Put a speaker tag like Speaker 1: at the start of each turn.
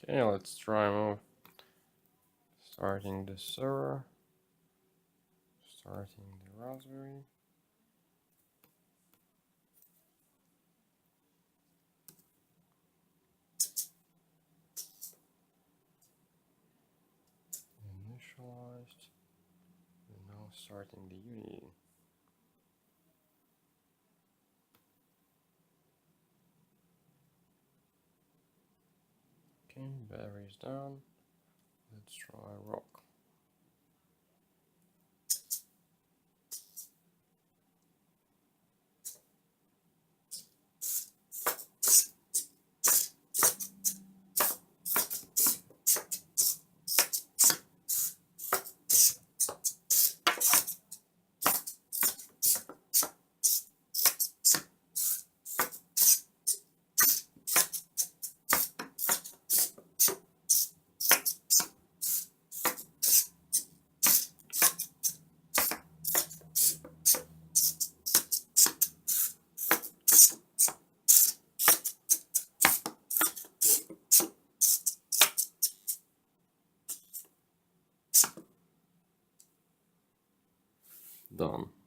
Speaker 1: Okay, let's try more. Starting the server. Starting the Raspberry. Initialized. And now starting the Unity. Okay, battery's down. Let's try rock. Done.